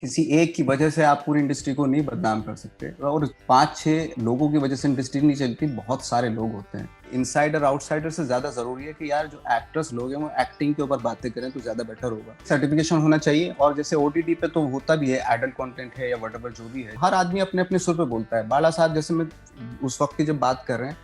किसी एक की वजह से आप पूरी इंडस्ट्री को नहीं बदनाम कर सकते और 5-6 लोगों की वजह से इंडस्ट्री नहीं चलती। बहुत सारे लोग होते हैं। इनसाइडर आउटसाइडर से ज्यादा जरूरी है कि यार जो एक्टर्स लोग हैं वो एक्टिंग के ऊपर बातें करें तो ज्यादा बेटर होगा। सर्टिफिकेशन होना चाहिए और जैसे ओटीटी पे तो होता भी है, एडल्ट कंटेंट है या व्हाटएवर जो भी है, हर आदमी अपने अपने सुर पे बोलता है। बाला साहब जैसे मैं उस वक्त की जब बात कर रहे हैं,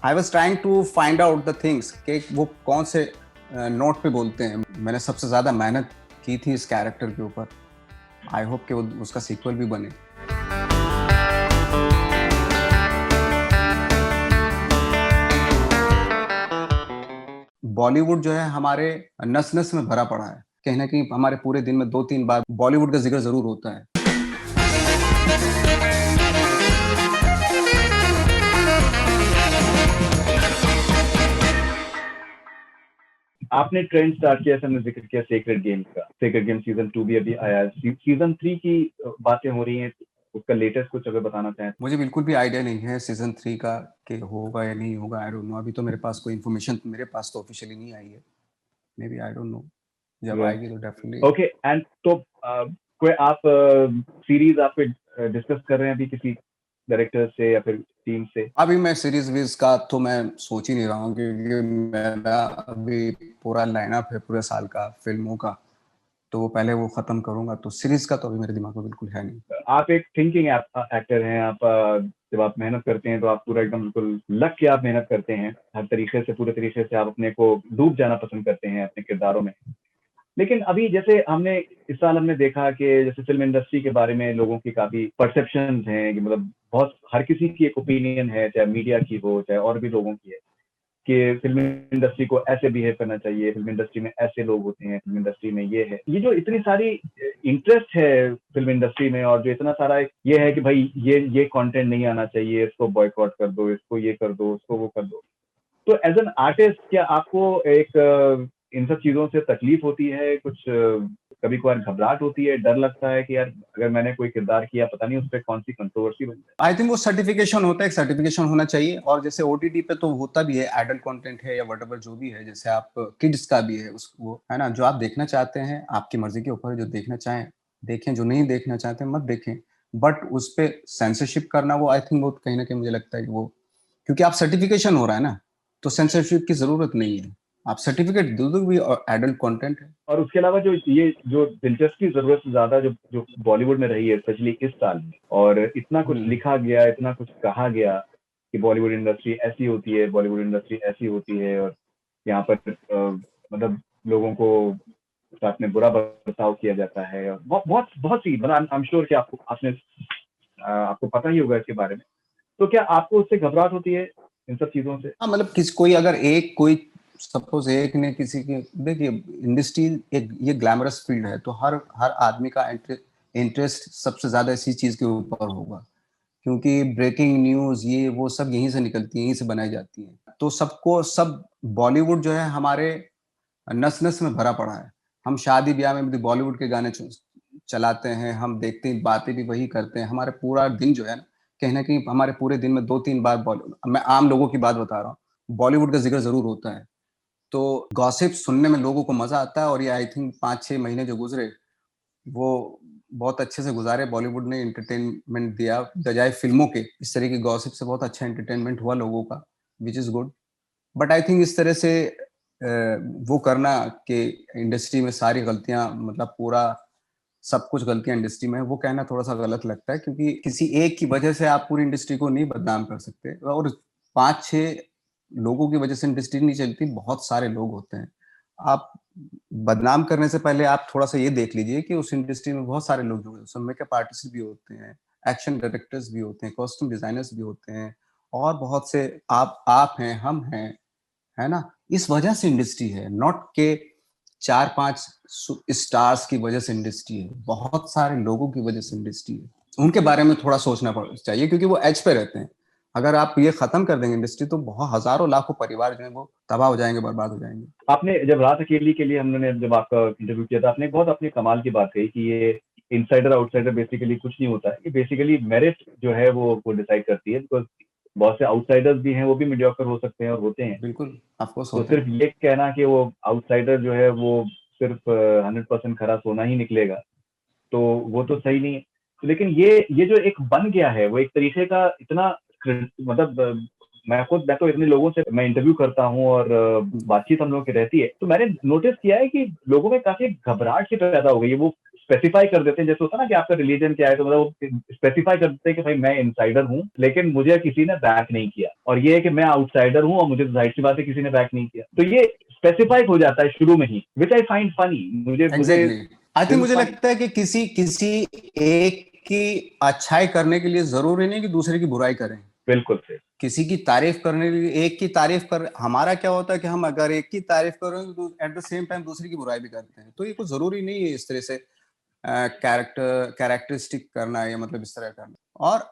I was trying to find out the things कि वो कौन से नोट पे बोलते हैं। मैंने सबसे ज्यादा मेहनत की थी इस कैरेक्टर के ऊपर। आई होप कि वो उसका सीक्वल भी बने। बॉलीवुड जो है हमारे नस नस में भरा पड़ा है। कहीं ना कहीं हमारे पूरे दिन में 2-3 बार बॉलीवुड का जिक्र जरूर होता है। आपने ट्रेंड स्टार्ट किया, हमने जिक्र किया सेक्रेड गेम्स का। सेक्रेड गेम सीजन 2 भी अभी आया है। सीजन 3 की बातें हो रही हैं, उसका लेटेस्ट कुछ अगर बताना चाहें। मुझे बिल्कुल भी आइडिया नहीं है सीजन 3 का कि होगा या नहीं होगा। I don't know. अभी तो मेरे पास कोई इन्फॉर्मेशन मेरे पास तो ऑफिशियली नहीं आई है। May be, I don't know. जब आएगी तो डेफिनेटली। ओके एंड तो कोई आप सीरीज आप डिस्कस कर रहे हैं अभी किसी डायरेक्टर से या फिर टीम से? अभी मैं सीरीज वीज का तो मैं सोच ही नहीं रहा हूँ क्योंकि मेरा अभी पूरा लाइनअप है पूरे साल का फिल्मों का। तो वो पहले वो खत्म करूंगा, तो सीरीज का तो अभी मेरे दिमाग में बिल्कुल है नहीं। आप एक थिंकिंग एक्टर हैं। आप जब आप मेहनत करते हैं तो आप पूरा एकदम बिल्कुल लग के आप मेहनत करते हैं। हर तरीके से, पूरे तरीके से आप अपने को डूब जाना पसंद करते हैं अपने किरदारों में। लेकिन अभी जैसे हमने इस साल हमने देखा कि जैसे फिल्म इंडस्ट्री के बारे में लोगों की काफी परसेप्शंस हैं कि मतलब बहुत हर किसी की एक ओपिनियन है, चाहे मीडिया की हो चाहे और भी लोगों की है, कि फिल्म इंडस्ट्री को ऐसे बिहेव करना चाहिए, फिल्म इंडस्ट्री में ऐसे लोग होते हैं, फिल्म इंडस्ट्री में ये है। ये जो इतनी सारी इंटरेस्ट है फिल्म इंडस्ट्री में और जो इतना सारा ये है कि भाई ये कंटेंट नहीं आना चाहिए, इसको बॉयकॉट कर दो, इसको ये कर दो, उसको वो कर दो। तो एज एन आर्टिस्ट क्या आपको एक इन सब चीजों से तकलीफ होती है? कुछ कभी कभार घबराहट होती है, डर लगता है कि यार अगर मैंने कोई किरदार किया, पता नहीं उस पर कौन सी कंट्रोवर्सी बन जाए? आई थिंक वो सर्टिफिकेशन होता है, एक सर्टिफिकेशन होना चाहिए। और जैसे ओटीटी पे तो होता भी है, एडल्ट कंटेंट है या व्हाटएवर जो भी है, जैसे आप किड्स का भी है उसको, है ना। जो आप देखना चाहते हैं आपकी मर्जी के ऊपर है। जो देखना चाहें देखें, जो नहीं देखना चाहते मत देखें। बट उस पे सेंसरशिप करना, वो आई थिंक वो कहीं ना कहीं मुझे लगता है कि वो, क्योंकि आप सर्टिफिकेशन हो रहा है ना, तो सेंसरशिप की जरूरत नहीं है। आप सर्टिफिकेट दे दो भी और एडल्ट कंटेंट है। और उसके अलावा जो ये जो दिलचस्पी जरूरत से ज्यादा जो जो बॉलीवुड में रही है, स्पेशली इस साल में, और इतना कुछ लिखा गया, इतना कुछ कहा गया कि बॉलीवुड इंडस्ट्री ऐसी होती है, बॉलीवुड इंडस्ट्री ऐसी होती है, और यहाँ पर मतलब लोगों को साथ में बुरा बर्ताव किया जाता है, और बहुत बहुत बहुत सी, मतलब आई एम श्योर कि आपको पता ही होगा इसके बारे में। तो क्या आपको उससे घबराहट होती है, इन सब चीजों से? हाँ, मतलब किसी कोई अगर एक कोई सपोज एक ने किसी के, देखिए इंडस्ट्री एक ये ग्लैमरस फील्ड है, तो हर हर आदमी का इंटरेस्ट सबसे ज्यादा इसी चीज के ऊपर होगा। क्योंकि ब्रेकिंग न्यूज ये वो सब यहीं से निकलती है, यहीं से बनाई जाती है। तो सबको सब बॉलीवुड जो है हमारे नस नस में भरा पड़ा है। हम शादी ब्याह में भी बॉलीवुड के गाने चलाते हैं, हम देखते हैं, बातें भी वही करते हैं। हमारे पूरा दिन जो है ना, कहीं ना कहीं हमारे पूरे दिन में 2-3 बार बॉलीवुड, मैं आम लोगों की बात बता रहा हूँ, बॉलीवुड का जिक्र जरूर होता है। तो गॉसिप सुनने में लोगों को मजा आता है। और ये आई थिंक 5-6 महीने जो गुजरे वो बहुत अच्छे से गुजारे। बॉलीवुड ने एंटरटेनमेंट दिया बजाय फिल्मों के। इस तरह की गॉसिप से बहुत अच्छा एंटरटेनमेंट हुआ लोगों का, which is good. But I think इस तरह से वो करना कि इंडस्ट्री में सारी गलतियां, मतलब पूरा सब कुछ गलतियां इंडस्ट्री में है, वो कहना थोड़ा सा गलत लगता है। क्योंकि किसी एक की वजह से आप पूरी इंडस्ट्री को नहीं बदनाम कर सकते। और 5-6 लोगों की वजह से इंडस्ट्री नहीं चलती। बहुत सारे लोग होते हैं। आप बदनाम करने से पहले आप थोड़ा सा ये देख लीजिए कि उस इंडस्ट्री में बहुत सारे लोग जो उसमें मेकअप आर्टिस्ट भी होते हैं, एक्शन डायरेक्टर्स भी होते हैं, कॉस्ट्यूम डिजाइनर्स भी होते हैं, और बहुत से आप हैं, हम हैं, है ना। इस वजह से इंडस्ट्री है, नॉट के 4-5 स्टार्स की वजह से इंडस्ट्री है। बहुत सारे लोगों की वजह से इंडस्ट्री है। उनके बारे में थोड़ा सोचना चाहिए, क्योंकि वो एज पे रहते हैं। अगर आप ये खत्म कर देंगे इंडस्ट्री, तो बहुत हजारों लाखों परिवार जो है वो तबाह हो जाएंगे, बर्बाद हो जाएंगे। आपने जब रात अकेली के लिए हमने जब आपका इंटरव्यू किया था, आपने बहुत अपने कमाल की बात कही कि ये इनसाइडर आउटसाइडर बेसिकली कुछ नहीं होता है। ये बेसिकली मेरिट जो है वो डिसाइड करती है, बिकॉज बहुत से आउटसाइडर्स भी हैं, वो भी मीडियोकर हो सकते हैं और होते हैं। बिल्कुल, ऑफकोर्स तो होते सिर्फ हैं। ये कहना कि वो आउटसाइडर जो है वो सिर्फ 100% खरा सोना ही निकलेगा, तो वो तो सही नहीं है। लेकिन ये जो एक बन गया है वो एक तरीके का इतना मतलब मैं तो इतने लोगों से मैं इंटरव्यू करता हूँ और बातचीत हम लोगों की रहती है, तो मैंने नोटिस किया है कि लोगों में काफी घबराहट सी पैदा हो गई है। वो स्पेसिफाई कर देते हैं, जैसे होता है ना कि आपका रिलीजन क्या है, तो मतलब वो स्पेसिफाई कर देते हैं कि भाई मैं इनसाइडर हूँ, लेकिन मुझे किसी ने बैक नहीं किया, और ये है कि मैं आउटसाइडर हूँ और मुझे जाहिर सी बात है किसी ने बैक नहीं किया। तो ये स्पेसिफाई हो जाता है शुरू में ही, विच आई फाइंड फनी। मुझे एग्जैक्टली आई थिंक मुझे फनी। लगता है कि किसी किसी एक की अच्छाई करने के लिए जरूरी नहीं कि दूसरे की बुराई करें। बिल्कुल सही। किसी की तारीफ करने के लिए एक की तारीफ कर, हमारा क्या होता है कि हम अगर एक की तारीफ करें तो एट द सेम टाइम दूसरी की बुराई भी करते हैं। तो ये कुछ जरूरी नहीं है इस तरह से कैरेक्टरिस्टिक करना, या मतलब इस तरह करना। और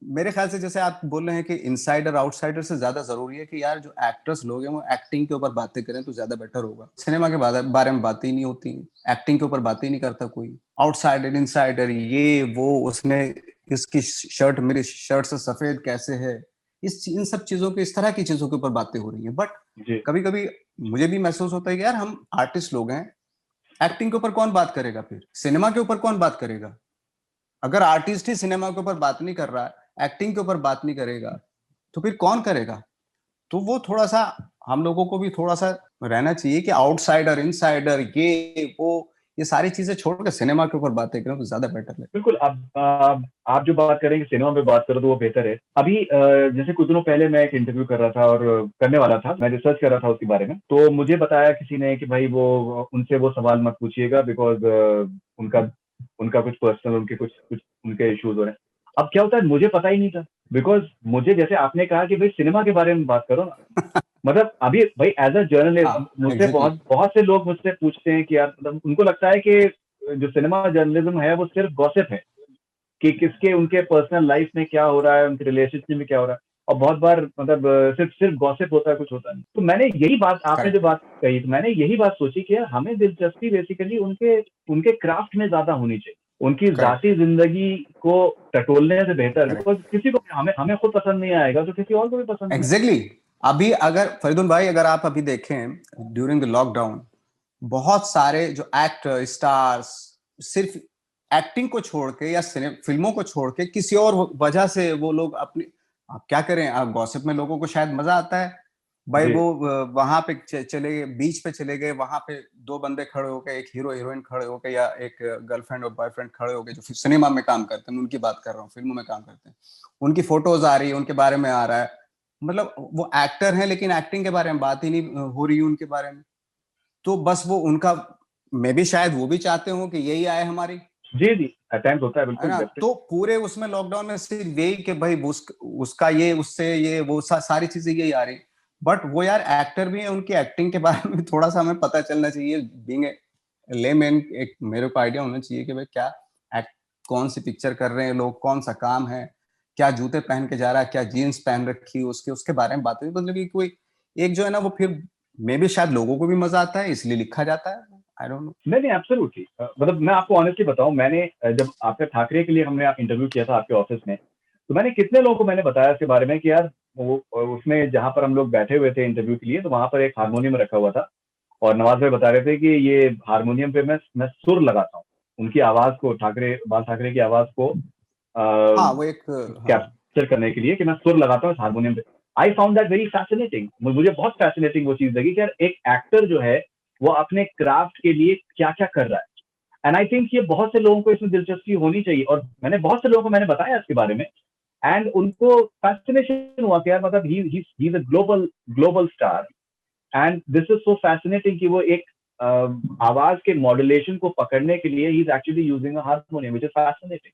मेरे ख्याल से जैसे आप बोल रहे हैं कि इनसाइडर आउटसाइडर से ज्यादा जरूरी है कि यार जो एक्टर्स लोग हैं वो एक्टिंग के ऊपर बातें करें तो ज्यादा बेटर होगा। सिनेमा के बारे में बातें ही नहीं होती, एक्टिंग के ऊपर बातें ही नहीं करता कोई। आउटसाइडर इनसाइडर ये वो, उसने इसकी शर्ट मेरी शर्ट से सफेद कैसे है, इन सब चीजों के, इस तरह की चीजों के ऊपर बातें हो रही है। बट कभी कभी मुझे भी महसूस होता है कि यार हम आर्टिस्ट लोग हैं, एक्टिंग के ऊपर कौन बात करेगा, फिर सिनेमा के ऊपर कौन बात करेगा? अगर आर्टिस्ट ही सिनेमा के ऊपर बात नहीं कर रहा है, एक्टिंग के ऊपर बात नहीं करेगा, तो फिर कौन करेगा? तो वो थोड़ा सा हम लोगों को भी थोड़ा सा रहना चाहिए कि आउटसाइडर इनसाइडर ये वो, ये सारी चीजें छोड़कर सिनेमा के ऊपर बातें करें तो ज्यादा बेटर है। बिल्कुल। आप जो बात करेंगे सिनेमा पे बात करो तो वो बेहतर है। अभी जैसे कुछ दिनों पहले मैं एक इंटरव्यू कर रहा था और करने वाला था, मैं रिसर्च कर रहा था उसके बारे में, तो मुझे बताया किसी ने कि भाई वो उनसे वो सवाल मत पूछिएगा, बिकॉज उनका उनका कुछ पर्सनल कुछ उनके इश्यूज हो रहे हैं। अब क्या होता है, मुझे पता ही नहीं था, बिकॉज मुझे जैसे आपने कहा कि भाई सिनेमा के बारे में बात करो ना, मतलब अभी भाई एज अ जर्नलिस्ट हाँ मुझसे एग्जैक्टली बहुत बहुत से लोग मुझसे पूछते हैं कि यार, मतलब उनको लगता है कि जो सिनेमा जर्नलिज्म है वो सिर्फ गॉसिप है, कि किसके उनके पर्सनल लाइफ में क्या हो रहा है, उनके रिलेशनशिप में क्या हो रहा है, और बहुत बार मतलब सिर्फ सिर्फ गॉसिप होता है, कुछ होता नहीं। तो मैंने यही बात, आपने जो करेक्ट बात कही, तो मैंने यही बात सोची कि यार हमें दिलचस्पी बेसिकली उनके उनके क्राफ्ट में ज्यादा होनी चाहिए, उनकी करेक्ट जाती जिंदगी को टटोलने से बेहतर, करेक्ट बिकॉज किसी को हमें हमें खुद पसंद नहीं आएगा तो किसी और को भी पसंद नहीं आएगा। एग्जैक्टली अभी अगर फरीदुल भाई, अगर आप अभी देखें ड्यूरिंग द लॉकडाउन, बहुत सारे जो एक्टर स्टार्स सिर्फ एक्टिंग को छोड़ के या फिल्मों को छोड़ के किसी और वजह से वो लोग अपनी, आप क्या करें, आप गॉसिप में लोगों को शायद मजा आता है भाई, जी वो वहां पे चले गए, बीच पे चले गए, वहां पे दो बंदे खड़े हो गए, एक हीरो हीरोइन खड़े हो गए, या एक गर्लफ्रेंड और बॉयफ्रेंड खड़े हो गए जो सिनेमा में काम करते हैं, उनकी बात कर रहा हूँ, फिल्मों में काम करते हैं, उनकी फोटोज आ रही है, उनके बारे में आ रहा है, मतलब वो एक्टर है लेकिन एक्टिंग के बारे में बात ही नहीं हो रही है उनके बारे में। तो बस वो उनका, मे भी शायद वो भी चाहते हो कि यही आए हमारी, जी जी, अटेम्प्ट होता है है बिल्कुल ना? डेफिनेट। तो पूरे उसमें लॉकडाउन में सिर्फ यही कि भाई उसका ये, उससे ये वो सारी चीजें यही आ रही। बट वो यार एक्टर भी है, उनकी एक्टिंग के बारे में थोड़ा सा हमें पता चलना चाहिए, बीइंग ए लेमैन, एक मेरे को आइडिया होना चाहिए कि भाई क्या एक्ट, कौन सी पिक्चर कर रहे हैं लोग, कौन सा काम है, क्या जूते पहन के जा रहा है, क्या जीन्स पहन रखी है उसके उसके बारे में बात हुई, मतलब कि कोई एक जो है ना वो फिर मे भी शायद लोगों को भी मजा आता है इसलिए लिखा जाता है, आई डोंट नो। नहीं नहीं, एब्सोल्युटली। मतलब मैं आपको ऑनेस्टली बताऊं, मैंने जब आपके ठाकरे के लिए हमने आप इंटरव्यू किया था आपके ऑफिस में, तो मैंने कितने लोगों को मैंने बताया इसके बारे में कि यार वो उसमें जहां पर हम लोग बैठे हुए थे इंटरव्यू के लिए, तो वहां पर एक हारमोनियम रखा हुआ था, और नवाज भाई बता रहे थे कि ये हारमोनियम पे मैं सुर लगाता हूँ, उनकी आवाज को, ठाकरे बाल ठाकरे की आवाज को हाँ वो एक, हाँ कैप्चर करने के लिए कि मैं सुर लगाता हूँ इस हारमोनियम पे। I found that very fascinating, मुझे बहुत फैसिनेटिंग वो चीज लगी कि यार एक एक्टर जो है वो अपने क्राफ्ट के लिए क्या क्या कर रहा है। एंड आई थिंक ये बहुत से लोगों को इसमें दिलचस्पी होनी चाहिए, और मैंने बहुत से लोगों को मैंने बताया इसके बारे में, एंड उनको फैसिनेशन हुआ कि यार मतलब he is a global global star, and this is so fascinating कि वो एक आवाज के मॉड्यूलेशन को पकड़ने के लिए ही is actually using a harmonium, which is fascinating.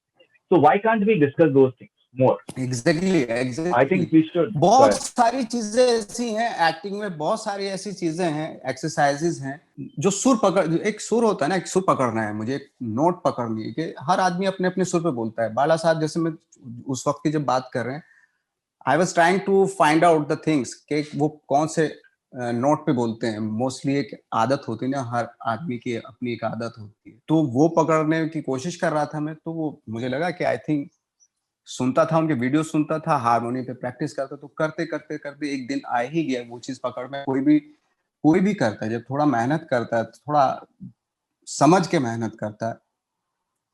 So why can't we discuss those things more? Exactly I exactly think we should. बहुत सारी चीजें ऐसी हैं एक्टिंग में, बहुत सारी ऐसी चीजें हैं, एक्सरसाइजेज हैं जो सुर पकड़, एक सुर होता है ना, एक सुर पकड़ना है मुझे, एक नोट पकड़नी है, कि हर आदमी अपने अपने सुर पे बोलता है। बाला साहब जैसे मैं उस वक्त की जब बात कर रहे हैं, I was trying to find out the things कि वो कौन से नोट पे बोलते हैं। मोस्टली एक आदत होती है ना, हर आदमी की अपनी एक आदत होती है, तो वो पकड़ने की कोशिश कर रहा था मैं। तो वो मुझे लगा कि आई थिंक, सुनता था उनके वीडियो, सुनता था, हारमोनियम पे प्रैक्टिस करता, तो करते करते करते एक दिन आ ही गया वो चीज पकड़ में। कोई भी करता है जब थोड़ा मेहनत करता है, थोड़ा समझ के मेहनत करता है,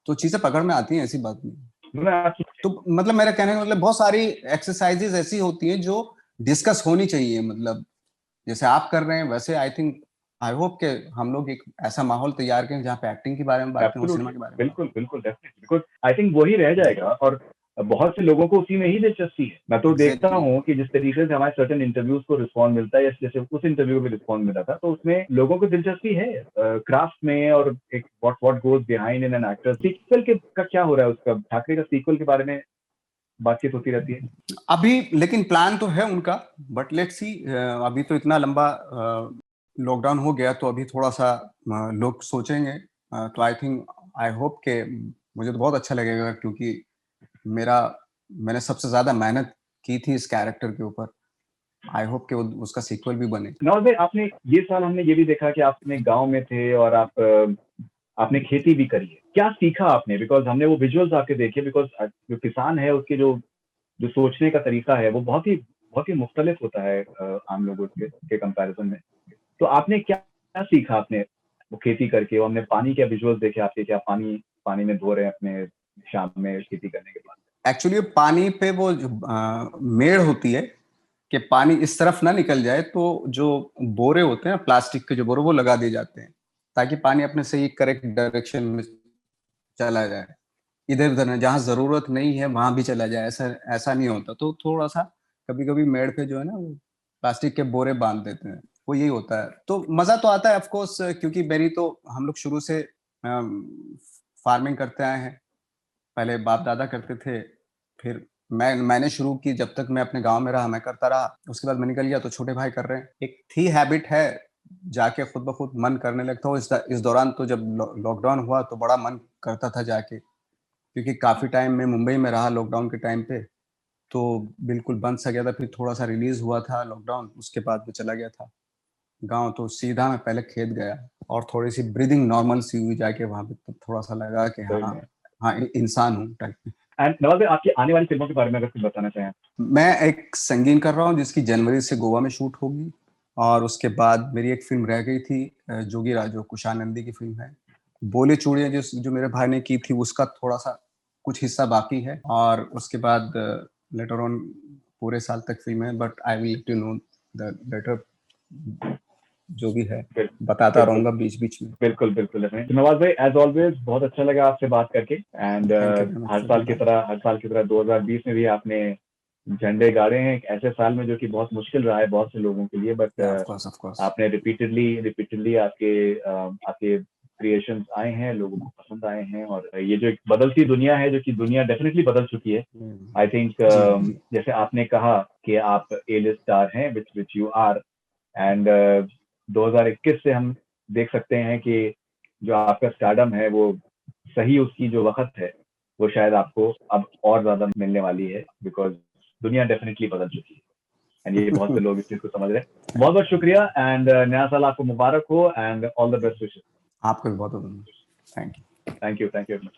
तो चीजें पकड़ में आती हैं, ऐसी बात नहीं। मैं तो मतलब मेरा कहने का मतलब बहुत सारी एक्सरसाइजेज ऐसी होती हैं जो डिस्कस होनी चाहिए, मतलब जैसे आप कर रहे हैं वैसे आई थिंक, आई होप के हम लोग एक ऐसा माहौल तैयार करें जहाँ पे एक्टिंग के बारे में बात करें, सिनेमा एब्सोल्युटली, के बारे में बात बिल्कुल बिल्कुल, डेफिनेटली, बिकॉज आई थिंक वही रह जाएगा। और बहुत से लोगों को उसी में ही दिलचस्पी है। मैं तो देखता Exactly. हूँ कि जिस तरीके से हमारे सर्टेन इंटरव्यूज को रिस्पॉन्ड मिलता है, या जैसे उस इंटरव्यू में रिस्पॉन्ड मिला था, तो उसमें लोगों को दिलचस्पी है क्राफ्ट में, और एक what goes behind in an actor. Sequel के का क्या हो रहा है, उसका ठाकरे का सीक्वल के बारे में बातचीत होती रहती है अभी, लेकिन प्लान तो है उनका, बट लेट्स सी। अभी तो इतना लंबा लॉकडाउन हो गया, तो अभी थोड़ा सा लोग सोचेंगे। तो आई थिंक, आई होप के मुझे तो बहुत अच्छा लगेगा, क्योंकि मैंने सबसे ज्यादा मेहनत की थी इस कैरेक्टर के ऊपर। आई होप के उसका सीक्वल भी बने। नवाज भाई, आपने ये साल हमने ये भी देखा कि आप अपने गांव में थे और आपने खेती भी करी है। क्या सीखा आपने? बिकॉज हमने वो विजुअल्स आपके देखे, बिकॉज जो किसान है उसके जो जो सोचने का तरीका है वो बहुत ही मुख्तलिफ होता है आम लोगों के कंपैरिजन में। तो आपने क्या क्या सीखा आपने वो खेती करके? वो हमने पानी के विजुअल्स देखे आपके, क्या पानी पानी में धो रहे हैं अपने शाम में खेती करने के बाद। एक्चुअली पानी पे वो मेड़ होती है कि पानी इस तरफ ना निकल जाए, तो जो बोरे होते हैं प्लास्टिक के, जो बोरे वो लगा दिए जाते हैं, ताकि पानी अपने सही करेक्ट डायरेक्शन में चला जाए। इधर उधर जहाँ जरूरत नहीं है वहां भी चला जाए, ऐसा ऐसा नहीं होता। तो थोड़ा सा कभी कभी मेड़ पे जो है ना, वो प्लास्टिक के बोरे बांध देते हैं, वो यही होता है। तो मजा तो आता है ऑफ कोर्स, क्योंकि मेरी तो हम लोग शुरू से फार्मिंग करते आए हैं। पहले बाप दादा करते थे, फिर मैंने शुरू की, जब तक मैं अपने गांव में रहा मैं करता रहा। उसके बाद मैं निकल गया तो छोटे भाई कर रहे हैं। एक थी हैबिट है, जाके खुद ब खुद मन करने लगता हो। इस दौरान तो जब लॉकडाउन हुआ तो बड़ा मन करता था जाके, क्योंकि काफी टाइम में मुंबई में रहा लॉकडाउन के टाइम पे, तो बिल्कुल बंद सा गया था। फिर थोड़ा सा रिलीज हुआ था लॉकडाउन, उसके बाद में चला गया था गांव। तो सीधा मैं पहले खेत गया, और थोड़ी सी ब्रीदिंग नॉर्मल सी हुई जाके वहां पे, तो थोड़ा सा लगा कि हाँ, हाँ इंसान हूँ टाइप। एंड नवाज भाई, आपकी आने वाली फिल्मों के बारे में अगर कुछ बताना चाहें। मैं एक संगीन कर रहा हूँ जिसकी जनवरी से गोवा में शूट होगी, और उसके बाद मेरी एक फिल्म रह गई थी, जोगी राजू कुशाल नंदी की फिल्म है। बोले चूड़ियाँ जो मेरे भाई ने की थी, उसका थोड़ा सा कुछ हिस्सा बाकी है। और उसके बाद लेटर ऑन पूरे साल तक फिल्म है, but I will let you know the letter, जो भी है बताता रहूंगा बीच बीच में। बिल्कुल बिल्कुल। नवाज भाई, एज ऑलवेज बहुत अच्छा लगा आपसे बात करके। एंड हर साल की तरह 2020 में भी आपने झंडे गाड़े हैं, एक ऐसे साल में जो कि बहुत मुश्किल रहा है बहुत से लोगों के लिए, बट ऑफ कोर्स। आपने रिपीटेडली आपके क्रिएशंस आए हैं, लोगों को पसंद आए हैं। और ये जो एक बदलती दुनिया है, जो कि दुनिया डेफिनेटली बदल चुकी है, आई थिंक, जैसे आपने कहा कि आप ए लिस्ट स्टार हैं, विच यू आर। एंड 2021 से हम देख सकते हैं कि जो आपका स्टारडम है वो सही, उसकी जो वक्त है वो शायद आपको अब और ज्यादा मिलने वाली है, बिकॉज दुनिया डेफिनेटली बदल चुकी है। एंड ये बहुत से लोग इस चीज को समझ रहे हैं। बहुत बहुत शुक्रिया, एंड नया साल आपको मुबारक हो, and all the best wishes. आपको भी बहुत बहुत thank you. Thank you very much.